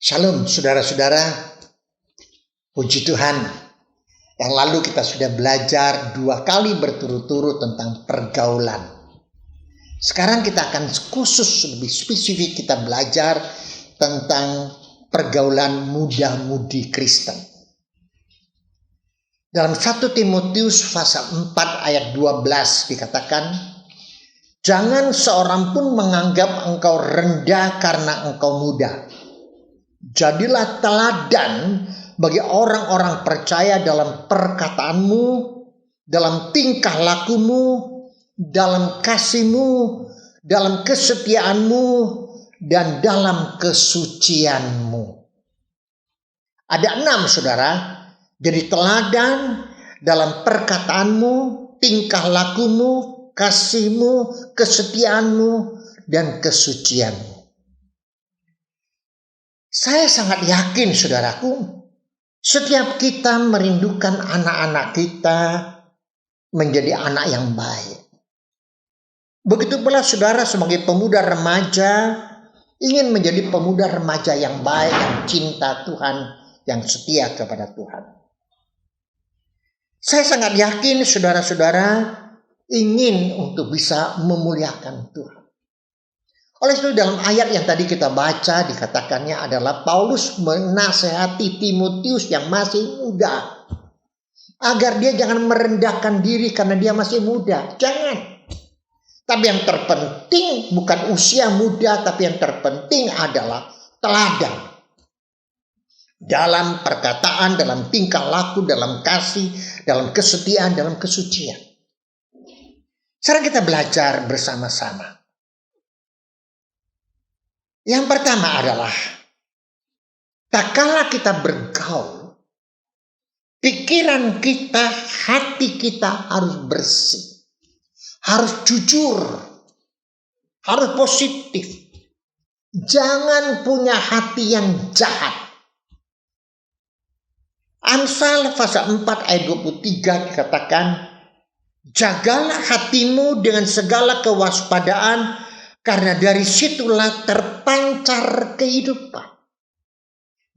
Shalom saudara-saudara, puji Tuhan. Yang lalu kita sudah belajar 2 kali berturut-turut tentang pergaulan. Sekarang kita akan khusus lebih spesifik kita belajar tentang pergaulan muda-mudi Kristen. Dalam 1 Timotius pasal 4 ayat 12 dikatakan, jangan seorang pun menganggap engkau rendah karena engkau muda. Jadilah teladan bagi orang-orang percaya dalam perkataanmu, dalam tingkah lakumu, dalam kasihmu, dalam kesetiaanmu, dan dalam kesucianmu. Ada 6 saudara. Jadi teladan dalam perkataanmu, tingkah lakumu, kasihmu, kesetiaanmu, dan kesucianmu. Saya sangat yakin saudaraku, setiap kita merindukan anak-anak kita menjadi anak yang baik. Begitu pula saudara sebagai pemuda remaja ingin menjadi pemuda remaja yang baik, yang cinta Tuhan, yang setia kepada Tuhan. Saya sangat yakin saudara-saudara ingin untuk bisa memuliakan Tuhan. Oleh itu dalam ayat yang tadi kita baca dikatakannya adalah Paulus menasehati Timotius yang masih muda. Agar dia jangan merendahkan diri karena dia masih muda. Jangan. Tapi yang terpenting bukan usia muda, tapi yang terpenting adalah teladan. Dalam perkataan, dalam tingkah laku, dalam kasih, dalam kesetiaan, dalam kesucian. Sekarang kita belajar bersama-sama. Yang pertama adalah, tak kala kita bergaul, pikiran kita, hati kita harus bersih, harus jujur, harus positif. Jangan punya hati yang jahat. Amsal pasal 4 ayat 23 dikatakan, jagalah hatimu dengan segala kewaspadaan, karena dari situlah terpancar kehidupan.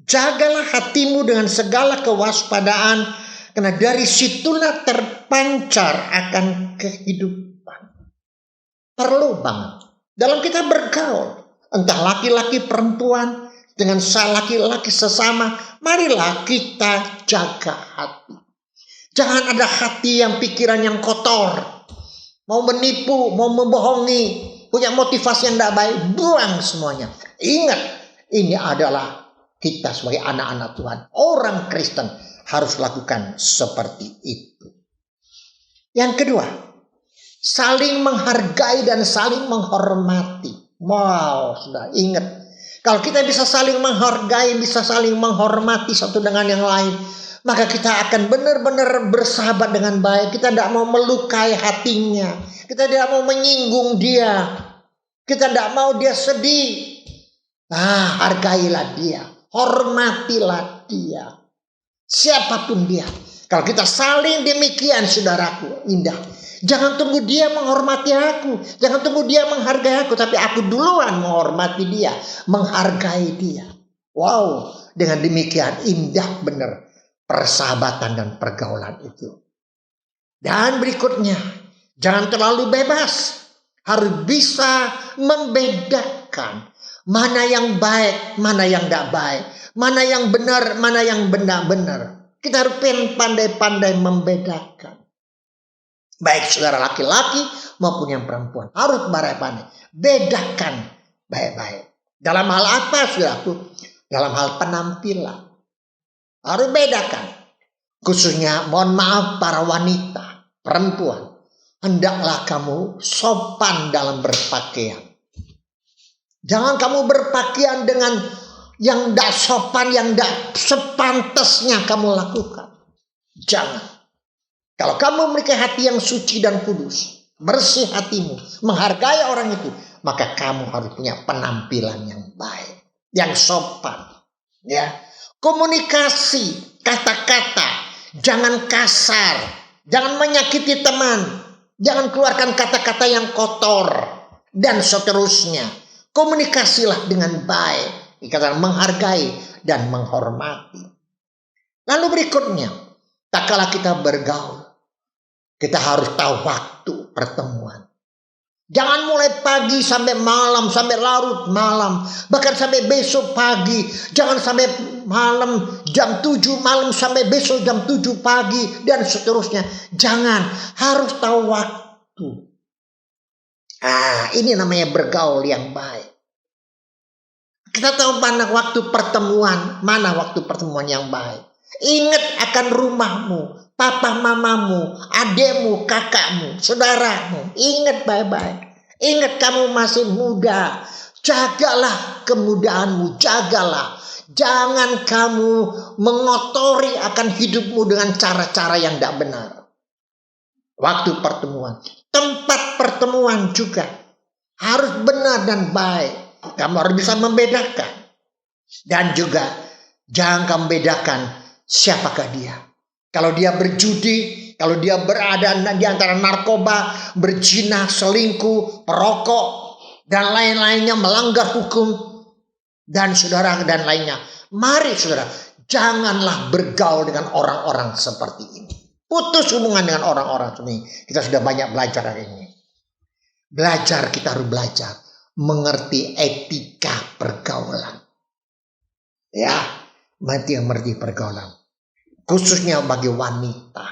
Jagalah hatimu dengan segala kewaspadaan, karena dari situlah terpancar akan kehidupan. Perlu banget. Dalam kita bergaul, entah laki-laki perempuan, dengan laki-laki sesama, marilah kita jaga hati. Jangan ada hati yang pikiran yang kotor. Mau menipu, mau membohongi, punya motivasi yang tidak baik, buang semuanya. Ingat, ini adalah kita sebagai anak-anak Tuhan. Orang Kristen harus lakukan seperti itu. Yang kedua, saling menghargai dan saling menghormati. Wow, sudah ingat. Kalau kita bisa saling menghargai, bisa saling menghormati satu dengan yang lain, maka kita akan benar-benar bersahabat dengan baik. Kita tidak mau melukai hatinya. Kita tidak mau menyinggung dia. Kita tidak mau dia sedih. Hargailah dia. Hormatilah dia. Siapapun dia. Kalau kita saling demikian saudaraku, indah. Jangan tunggu dia menghormati aku. Jangan tunggu dia menghargai aku. Tapi aku duluan menghormati dia. Menghargai dia. Wow. Dengan demikian indah benar persahabatan dan pergaulan itu. Dan berikutnya, jangan terlalu bebas. Harus bisa membedakan mana yang baik, mana yang tidak baik. Mana yang benar, mana yang benar-benar. Kita harus pandai-pandai membedakan. Baik saudara laki-laki maupun yang perempuan. Harus pandai-pandai. Bedakan baik-baik. Dalam hal apa saudaraku? Dalam hal penampilan. Harus bedakan. Khususnya mohon maaf para wanita, perempuan. Hendaklah kamu sopan dalam berpakaian. Jangan kamu berpakaian dengan yang tidak sopan, yang tidak sepantasnya kamu lakukan. Jangan. Kalau kamu memiliki hati yang suci dan kudus, bersih hatimu, menghargai orang itu, maka kamu harus punya penampilan yang baik, yang sopan. Ya, komunikasi, kata-kata, jangan kasar, jangan menyakiti teman, jangan keluarkan kata-kata yang kotor, dan seterusnya. Komunikasilah dengan baik, Dikatakan menghargai dan menghormati. Lalu berikutnya, tak kala kita bergaul, kita harus tahu waktu pertemuan. Jangan mulai pagi sampai malam, sampai larut malam, bahkan sampai besok pagi. Jangan sampai malam jam 7 malam sampai besok jam 7 pagi dan seterusnya. Jangan, harus tahu waktu. Ini namanya bergaul yang baik. Kita tahu mana waktu pertemuan yang baik. Ingat akan rumahmu, papa mamamu, adekmu, kakakmu, saudaramu. Ingat baik-baik. Ingat kamu masih muda. Jagalah kemudaanmu, jagalah. Jangan kamu mengotori akan hidupmu dengan cara-cara yang tidak benar. Waktu pertemuan, tempat pertemuan juga harus benar dan baik. Kamu harus bisa membedakan. Dan juga jangan kamu bedakan siapakah dia. Kalau dia berjudi, kalau dia berada di antara narkoba, berzina, selingkuh, perokok, dan lain-lainnya, melanggar hukum, dan saudara dan lainnya. Mari saudara, janganlah bergaul dengan orang-orang seperti ini. Putus hubungan dengan orang-orang seperti ini. Kita sudah banyak belajar hari ini. Kita harus belajar mengerti etika pergaulan. Ya, mengerti pergaulan. Khususnya bagi wanita.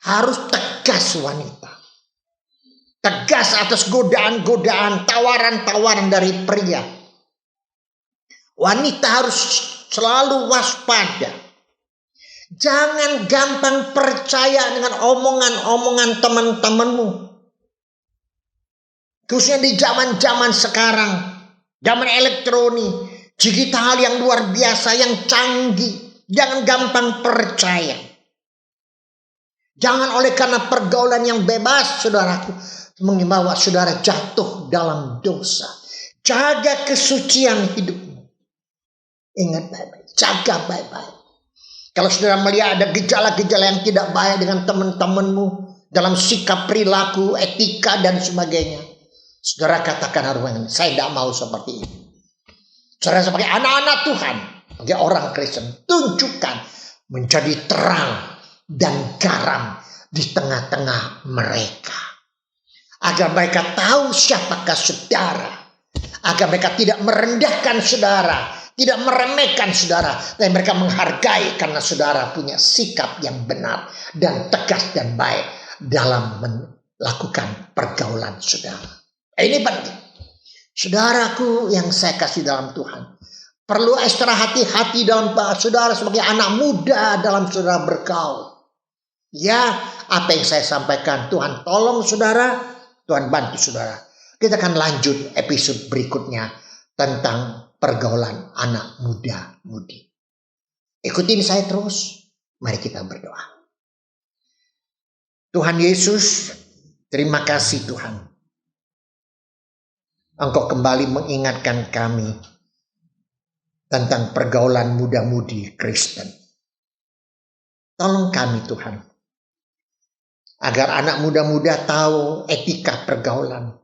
Harus tegas wanita. Tegas atas godaan-godaan, tawaran-tawaran dari pria. Wanita harus selalu waspada. Jangan gampang percaya dengan omongan-omongan teman-temanmu. Khususnya di zaman-zaman sekarang. Zaman elektronik. Digital yang luar biasa, yang canggih. Jangan gampang percaya. Jangan oleh karena pergaulan yang bebas, saudaraku, membawa saudara jatuh dalam dosa. Jaga kesucian hidupmu. Ingat baik-baik. Jaga baik-baik. Kalau saudara melihat ada gejala-gejala yang tidak baik dengan teman-temanmu, dalam sikap perilaku, etika, dan sebagainya, saudara katakan harus, saya tidak mau seperti ini. Saudara sebagai anak-anak Tuhan, sebagai orang Kristen, tunjukkan menjadi terang dan garam di tengah-tengah mereka. Agar mereka tahu siapakah saudara. Agar mereka tidak merendahkan saudara, tidak meremehkan saudara, tapi mereka menghargai karena saudara punya sikap yang benar dan tegas dan baik dalam melakukan pergaulan saudara. Ini penting. Saudaraku yang saya kasih dalam Tuhan, perlu ekstra hati-hati dalam saudara sebagai anak muda dalam saudara bergaul. Ya, apa yang saya sampaikan, Tuhan tolong saudara, Tuhan bantu saudara. Kita akan lanjut episode berikutnya tentang pergaulan anak muda-mudi. Ikutin saya terus, mari kita berdoa. Tuhan Yesus, terima kasih Tuhan. Engkau kembali mengingatkan kami tentang pergaulan muda-mudi Kristen. Tolong kami Tuhan, agar anak muda-muda tahu etika pergaulan.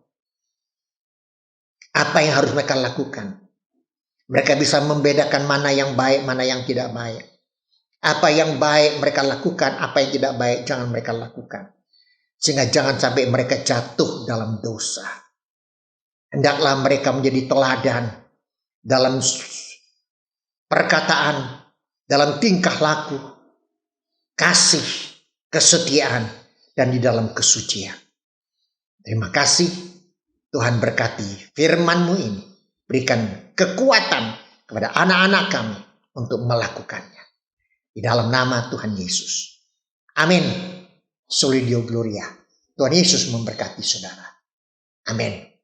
Apa yang harus mereka lakukan. Mereka bisa membedakan mana yang baik, mana yang tidak baik. Apa yang baik mereka lakukan, apa yang tidak baik jangan mereka lakukan. Sehingga jangan sampai mereka jatuh dalam dosa. Hendaklah mereka menjadi teladan dalam perkataan, dalam tingkah laku, kasih, kesetiaan, dan di dalam kesucian. Terima kasih Tuhan, berkati firman-Mu ini. Berikan kekuatan kepada anak-anak kami untuk melakukannya. Di dalam nama Tuhan Yesus. Amin. Soli Deo Gloria. Tuhan Yesus memberkati saudara. Amin.